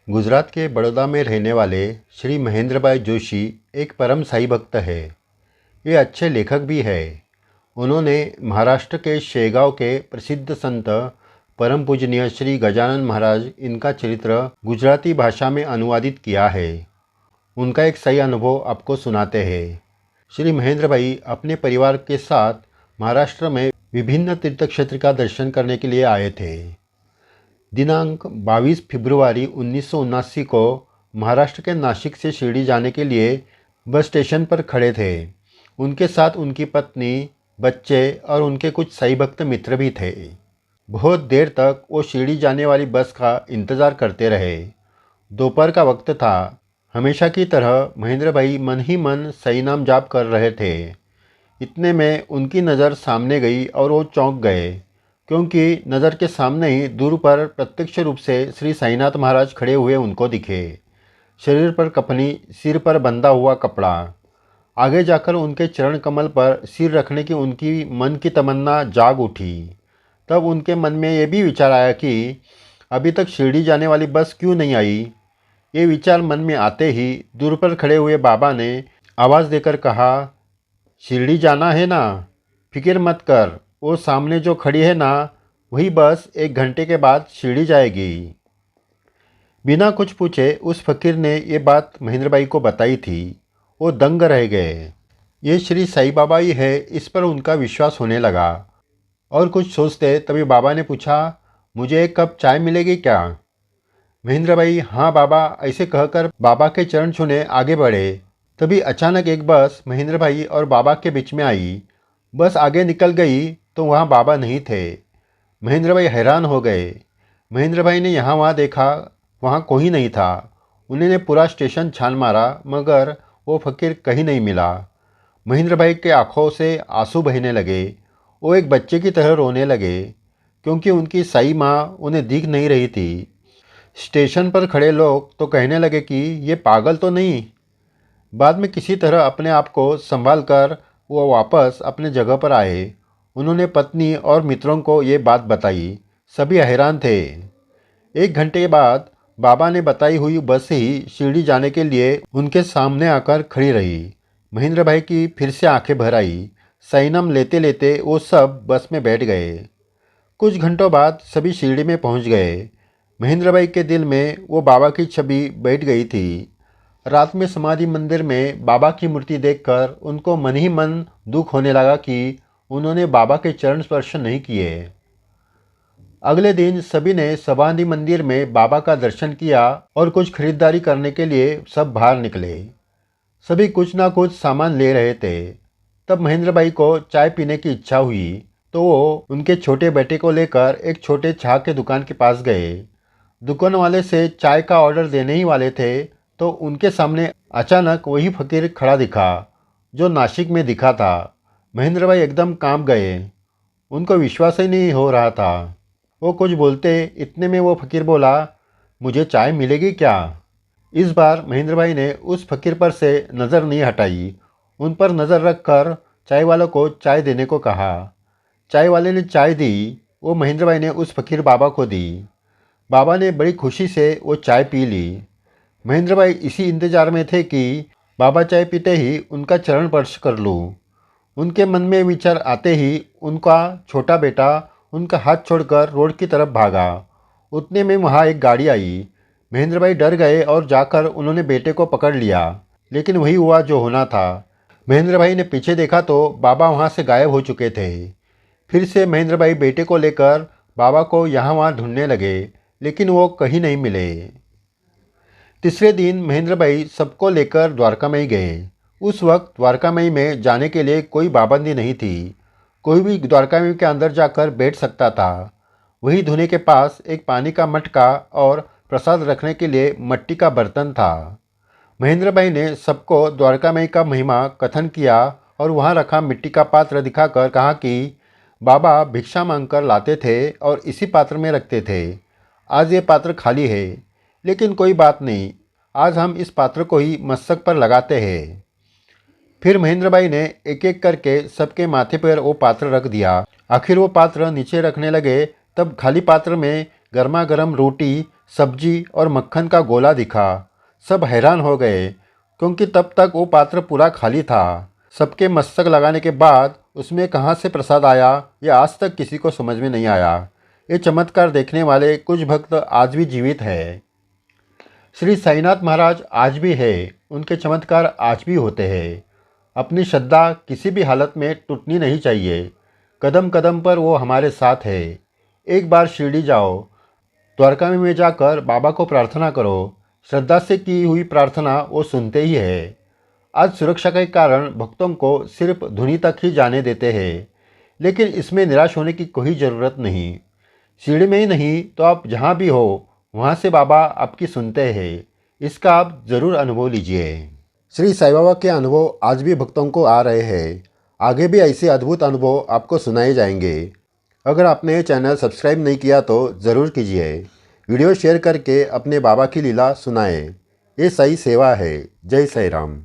गुजरात के बड़ौदा में रहने वाले श्री महेंद्र भाई जोशी एक परम साई भक्त है। ये अच्छे लेखक भी है। उन्होंने महाराष्ट्र के शेगांव के प्रसिद्ध संत परम पूजनीय श्री गजानन महाराज इनका चरित्र गुजराती भाषा में अनुवादित किया है। उनका एक सही अनुभव आपको सुनाते हैं। श्री महेंद्र भाई अपने परिवार के साथ महाराष्ट्र में विभिन्न तीर्थ क्षेत्र का दर्शन करने के लिए आए थे। दिनांक 22 फरवरी 1979 को महाराष्ट्र के नासिक से शिरडी जाने के लिए बस स्टेशन पर खड़े थे। उनके साथ उनकी पत्नी, बच्चे और उनके कुछ साई भक्त मित्र भी थे। बहुत देर तक वो शिरडी जाने वाली बस का इंतज़ार करते रहे। दोपहर का वक्त था। हमेशा की तरह महेंद्र भाई मन ही मन सही नाम जाप कर रहे थे। इतने में उनकी नज़र सामने गई और वो चौंक गए, क्योंकि नज़र के सामने ही दूर पर प्रत्यक्ष रूप से श्री साईनाथ महाराज खड़े हुए उनको दिखे। शरीर पर कफनी, सिर पर बंधा हुआ कपड़ा। आगे जाकर उनके चरण कमल पर सिर रखने की उनकी मन की तमन्ना जाग उठी। तब उनके मन में ये भी विचार आया कि अभी तक शिरडी जाने वाली बस क्यों नहीं आई। ये विचार मन में आते ही दूर पर खड़े हुए बाबा ने आवाज़ देकर कहा, शिरडी जाना है ना, फिक्र मत कर, वो सामने जो खड़ी है ना, वही बस 1 घंटे के बाद शिरडी जाएगी। बिना कुछ पूछे उस फकीर ने ये बात महेंद्र भाई को बताई थी। वो दंग रह गए। ये श्री साईं बाबा ही है, इस पर उनका विश्वास होने लगा। और कुछ सोचते तभी बाबा ने पूछा, मुझे एक कप चाय मिलेगी क्या? महेंद्र भाई हाँ बाबा ऐसे कहकर बाबा के चरण छूने आगे बढ़े। तभी अचानक एक बस महेंद्र भाई और बाबा के बीच में आई। बस आगे निकल गई तो वहाँ बाबा नहीं थे। महेंद्र भाई हैरान हो गए। महेंद्र भाई ने यहाँ वहाँ देखा, वहाँ कोई नहीं था। उन्होंने पूरा स्टेशन छान मारा, मगर वो फकीर कहीं नहीं मिला। महेंद्र भाई के आंखों से आंसू बहने लगे। वो एक बच्चे की तरह रोने लगे, क्योंकि उनकी साई माँ उन्हें दिख नहीं रही थी। स्टेशन पर खड़े लोग तो कहने लगे कि ये पागल तो नहीं। बाद में किसी तरह अपने आप को संभाल कर वो वापस अपने जगह पर आए। उन्होंने पत्नी और मित्रों को ये बात बताई। सभी हैरान थे। 1 घंटे बाद बाबा ने बताई हुई बस ही शिरडी जाने के लिए उनके सामने आकर खड़ी रही। महेंद्र भाई की फिर से आंखें भर आई। सैनम लेते लेते वो सब बस में बैठ गए। कुछ घंटों बाद सभी शिरडी में पहुंच गए। महेंद्र भाई के दिल में वो बाबा की छवि बैठ गई थी। रात में समाधि मंदिर में बाबा की मूर्ति देखकर उनको मन ही मन दुख होने लगा कि उन्होंने बाबा के चरण स्पर्श नहीं किए। अगले दिन सभी ने समाधि मंदिर में बाबा का दर्शन किया और कुछ खरीदारी करने के लिए सब बाहर निकले। सभी कुछ ना कुछ सामान ले रहे थे। तब महेंद्र भाई को चाय पीने की इच्छा हुई तो वो उनके छोटे बेटे को लेकर एक छोटे चाय के दुकान के पास गए। दुकान वाले से चाय का ऑर्डर देने ही वाले थे तो उनके सामने अचानक वही फकीर खड़ा दिखा जो नासिक में दिखा था। महेंद्र भाई एकदम कांप गए। उनको विश्वास ही नहीं हो रहा था। वो कुछ बोलते, इतने में वो फकीर बोला, मुझे चाय मिलेगी क्या? इस बार महेंद्र भाई ने उस फकीर पर से नज़र नहीं हटाई। उन पर नज़र रख कर चाय वालों को चाय देने को कहा। चाय वाले ने चाय दी। वो महेंद्र भाई ने उस फकीर बाबा को दी। बाबा ने बड़ी खुशी से वो चाय पी ली। महेंद्र भाई इसी इंतजार में थे कि बाबा चाय पीते ही उनका चरण स्पर्श कर लूँ। उनके मन में विचार आते ही उनका छोटा बेटा उनका हाथ छोड़कर रोड की तरफ भागा। उतने में वहाँ एक गाड़ी आई। महेंद्र भाई डर गए और जाकर उन्होंने बेटे को पकड़ लिया, लेकिन वही हुआ जो होना था। महेंद्र भाई ने पीछे देखा तो बाबा वहाँ से गायब हो चुके थे। फिर से महेंद्र भाई बेटे को लेकर बाबा को यहाँ वहाँ ढूंढने लगे, लेकिन वो कहीं नहीं मिले। तीसरे दिन महेंद्र भाई सबको लेकर द्वारकामाई गए। उस वक्त द्वारकामाई में जाने के लिए कोई पाबंदी नहीं थी। कोई भी द्वारकामाई के अंदर जाकर बैठ सकता था। वही धोने के पास एक पानी का मटका और प्रसाद रखने के लिए मिट्टी का बर्तन था। महेंद्र भाई ने सबको द्वारकामाई का महिमा कथन किया और वहाँ रखा मिट्टी का पात्र दिखाकर कहा कि बाबा भिक्षा मांगकर लाते थे और इसी पात्र में रखते थे। आज ये पात्र खाली है, लेकिन कोई बात नहीं, आज हम इस पात्र को ही मस्तक पर लगाते हैं। फिर महेंद्र भाई ने एक एक करके सबके माथे पर वो पात्र रख दिया। आखिर वो पात्र नीचे रखने लगे, तब खाली पात्र में गर्मा गर्म रोटी, सब्जी और मक्खन का गोला दिखा। सब हैरान हो गए क्योंकि तब तक वो पात्र पूरा खाली था। सबके मस्तक लगाने के बाद उसमें कहाँ से प्रसाद आया, यह आज तक किसी को समझ में नहीं आया। ये चमत्कार देखने वाले कुछ भक्त आज भी जीवित हैं। श्री साईनाथ महाराज आज भी है, उनके चमत्कार आज भी होते हैं। अपनी श्रद्धा किसी भी हालत में टूटनी नहीं चाहिए। कदम कदम पर वो हमारे साथ है। एक बार शिरडी जाओ, द्वारका में जाकर बाबा को प्रार्थना करो। श्रद्धा से की हुई प्रार्थना वो सुनते ही है। आज सुरक्षा के कारण भक्तों को सिर्फ धुनी तक ही जाने देते हैं, लेकिन इसमें निराश होने की कोई ज़रूरत नहीं। शिरडी में ही नहीं तो आप जहाँ भी हो वहाँ से बाबा आपकी सुनते हैं। इसका आप ज़रूर अनुभव लीजिए। श्री साईं बाबा के अनुभव आज भी भक्तों को आ रहे हैं। आगे भी ऐसे अद्भुत अनुभव आपको सुनाए जाएंगे। अगर आपने ये चैनल सब्सक्राइब नहीं किया तो ज़रूर कीजिए। वीडियो शेयर करके अपने बाबा की लीला सुनाएं। ये सही सेवा है। जय साईं राम।